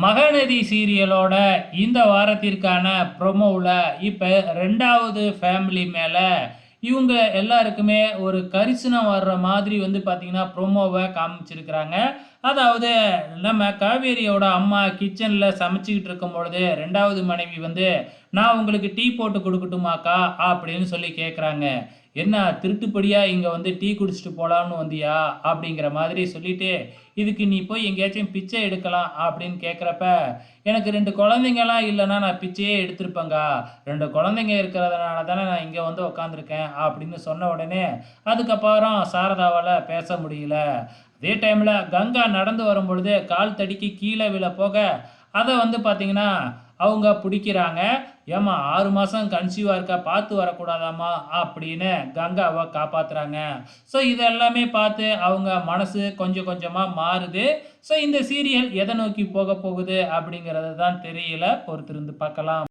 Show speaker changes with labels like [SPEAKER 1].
[SPEAKER 1] மகநதி சீரியலோட இந்த வாரத்திற்கான ப்ரொமோவில் இப்போ 2வது ஃபேமிலி மேலே இவங்க எல்லாருக்குமே ஒரு கரிசனம் வர்ற மாதிரி வந்து பார்த்திங்கன்னா ப்ரொமோவை காமிச்சிருக்கிறாங்க. அதாவது நம்ம காவேரியோட அம்மா கிச்சனில் சமைச்சிக்கிட்டு இருக்கும் பொழுது 2வது மனைவி வந்து, நான் உங்களுக்கு டீ போட்டு கொடுக்கட்டுமாக்கா அப்படின்னு சொல்லி கேட்குறாங்க. என்ன திருட்டுப்படியாக இங்கே வந்து டீ குடிச்சிட்டு போகலான்னு வந்தியா அப்படிங்கிற மாதிரி சொல்லிட்டு, இதுக்கு நீ போய் எங்கேயாச்சும் பிச்சை எடுக்கலாம் அப்படின்னு கேட்குறப்ப, எனக்கு 2 குழந்தைங்கலாம் இல்லைன்னா நான் பிச்சையே எடுத்திருப்பேங்கா, 2 குழந்தைங்க இருக்கிறதுனால தானே நான் இங்கே வந்து உக்காந்துருக்கேன் அப்படின்னு சொன்ன உடனே அதுக்கப்புறம் சாரதாவால் பேச முடியல. அதே டைமில் கங்கா நடந்து வரும் பொழுது கால் தடிக்கி கீழே விழ போக அதை வந்து பார்த்திங்கன்னா அவங்க பிடிக்கிறாங்க. ஏம்மா 6 மாதம் கன்சீவாக இருக்கா, பார்த்து வரக்கூடாதாம்மா அப்படின்னு கங்காவை காப்பாற்றுறாங்க. ஸோ இதெல்லாமே பார்த்து அவங்க மனசு கொஞ்சம் கொஞ்சமாக மாறுது. ஸோ இந்த சீரியல் எதை நோக்கி போக போகுது அப்படிங்கிறது தான் தெரியல, பொறுத்திருந்து பார்க்கலாம்.